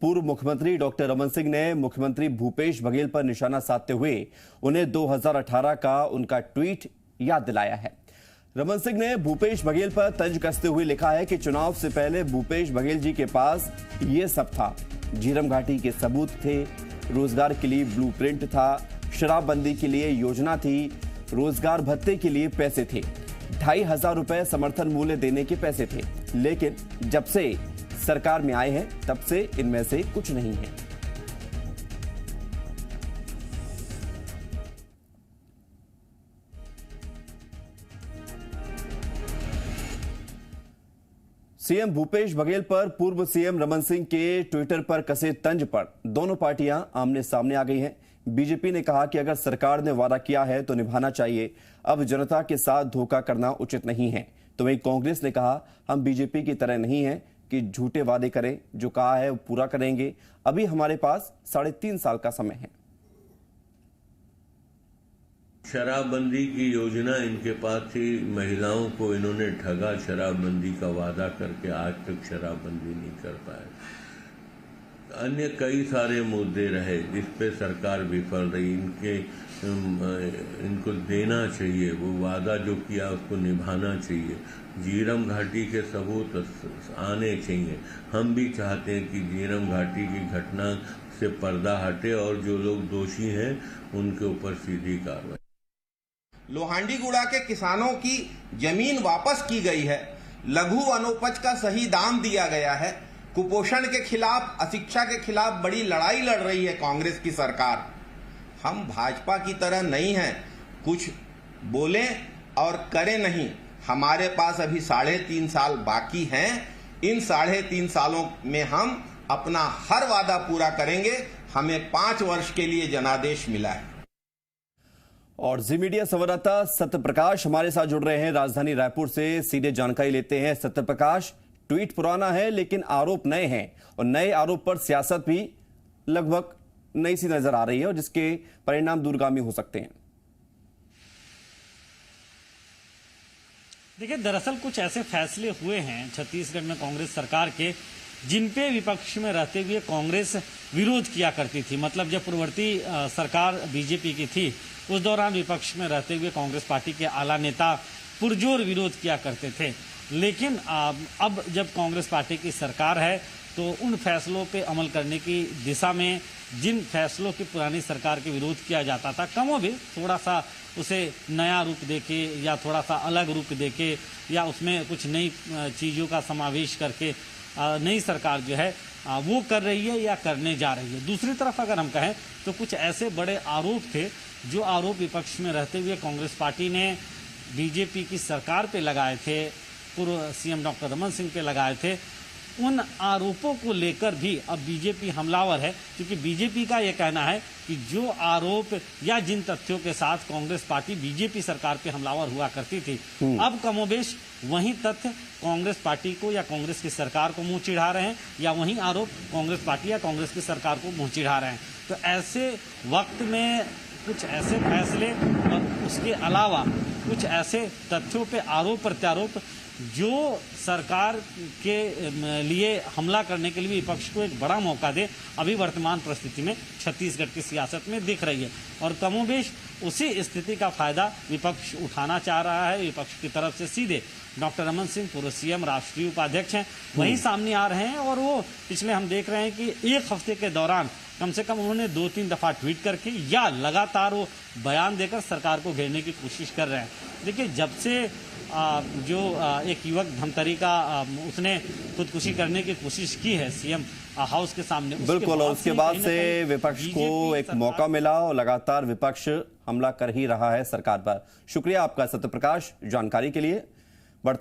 पूर्व मुख्यमंत्री डॉक्टर रमन सिंह ने मुख्यमंत्री भूपेश बघेल पर निशाना साधते हुए उन्हें 2018 का उनका ट्वीट याद दिलाया है। रमन सिंह ने भूपेश बघेल पर तंज कसते हुए लिखा है कि चुनाव से पहले भूपेश बघेल जी के पास ये सब था। झीरम घाटी के सबूत थे, रोजगार के लिए ब्लूप्रिंट था, शराबबंदी के लिए योजना थी, रोजगार भत्ते के लिए पैसे थे, 2500 रुपए समर्थन मूल्य देने के पैसे थे। लेकिन जब से सरकार में आए हैं तब से इनमें से कुछ नहीं है। सीएम भूपेश बघेल पर पूर्व सीएम रमन सिंह के ट्विटर पर कसे तंज पर दोनों पार्टियां आमने सामने आ गई हैं। बीजेपी ने कहा कि अगर सरकार ने वादा किया है तो निभाना चाहिए, अब जनता के साथ धोखा करना उचित नहीं है। तो वहीं कांग्रेस ने कहा, हम बीजेपी की तरह नहीं हैं कि झूठे वादे करें, जो कहा है वो पूरा करेंगे। अभी हमारे पास 3.5 साल का समय है। शराबबंदी की योजना इनके पास थी, महिलाओं को इन्होंने ठगा, शराबबंदी का वादा करके आज तक शराबबंदी नहीं कर पाए। अन्य कई सारे मुद्दे रहे जिस पे सरकार विफल रही। इनको देना चाहिए, वो वादा जो किया उसको निभाना चाहिए। झीरम घाटी के सबूत आने चाहिए। हम भी चाहते हैं कि झीरम घाटी की घटना से पर्दा हटे और जो लोग दोषी हैं उनके ऊपर सीधी कार्रवाई। लोहांडीगुड़ा के किसानों की जमीन वापस की गई है, लघु वनोपज का सही दाम दिया गया है, कुपोषण के खिलाफ, अशिक्षा के खिलाफ बड़ी लड़ाई लड़ रही है कांग्रेस की सरकार। हम भाजपा की तरह नहीं हैं, कुछ बोलें और करें नहीं। हमारे पास अभी 3.5 साल बाकी हैं। इन 3.5 सालों में हम अपना हर वादा पूरा करेंगे। हमें 5 वर्ष के लिए जनादेश मिला है। और जी मीडिया संवाददाता सत्यप्रकाश हमारे साथ जुड़ रहे हैं राजधानी रायपुर से। सीधे जानकारी लेते हैं। सत्यप्रकाश, ट्वीट पुराना है लेकिन आरोप नए हैं और नए आरोप पर सियासत भी लगभग नई सी नजर आ रही है और जिसके परिणाम दूरगामी हो सकते हैं। देखिए, दरअसल कुछ ऐसे फैसले हुए हैं छत्तीसगढ़ में कांग्रेस सरकार के, जिन पे विपक्ष में रहते हुए कांग्रेस विरोध किया करती थी। मतलब जब पूर्ववर्ती सरकार बीजेपी की थी, उस दौरान विपक्ष में रहते हुए कांग्रेस पार्टी के आला नेता पुरजोर विरोध किया करते थे। लेकिन अब जब कांग्रेस पार्टी की सरकार है तो उन फैसलों पे अमल करने की दिशा में जिन फैसलों की पुरानी सरकार के विरोध किया जाता था, कमोबेश थोड़ा सा उसे नया रूप देके या थोड़ा सा अलग रूप देके या उसमें कुछ नई चीज़ों का समावेश करके नई सरकार जो है वो कर रही है या करने जा रही है। दूसरी तरफ अगर हम कहें तो कुछ ऐसे बड़े आरोप थे जो आरोप विपक्ष में रहते हुए कांग्रेस पार्टी ने बीजेपी की सरकार पे लगाए थे, पूर्व सीएम डॉक्टर रमन सिंह पे लगाए थे। उन आरोपों को लेकर भी अब बीजेपी हमलावर है, क्योंकि बीजेपी का यह कहना है कि जो आरोप या जिन तथ्यों के साथ कांग्रेस पार्टी बीजेपी सरकार पे हमलावर हुआ करती थी, अब कमोबेश वही तथ्य कांग्रेस पार्टी को या कांग्रेस की सरकार को मुंह चिढ़ा रहे हैं, या वही आरोप कांग्रेस पार्टी या कांग्रेस की सरकार को मुंह चिढ़ा रहे हैं। तो ऐसे वक्त में कुछ ऐसे फैसले और उसके अलावा कुछ ऐसे तथ्यों पे आरोप प्रत्यारोप जो सरकार के लिए हमला करने के लिए विपक्ष को एक बड़ा मौका दे, अभी वर्तमान परिस्थिति में छत्तीसगढ़ की सियासत में दिख रही है। और कमोबेश उसी स्थिति का फायदा विपक्ष उठाना चाह रहा है। विपक्ष की तरफ से सीधे डॉक्टर रमन सिंह, पूर्व सीएम, राष्ट्रीय उपाध्यक्ष हैं, वही सामने आ रहे हैं। और वो पिछले हम देख रहे हैं कि एक हफ्ते के दौरान कम से कम उन्होंने 2-3 दफा ट्वीट करके या लगातार वो बयान देकर सरकार को घेरने की कोशिश कर रहे हैं। देखिए, जब से एक युवक धमतरी का उसने खुदकुशी करने की कोशिश की है सीएम हाउस के सामने, बिल्कुल, और उसके बाद से विपक्ष को एक मौका मिला और लगातार विपक्ष हमला कर ही रहा है सरकार पर। शुक्रिया आपका सत्यप्रकाश जानकारी के लिए।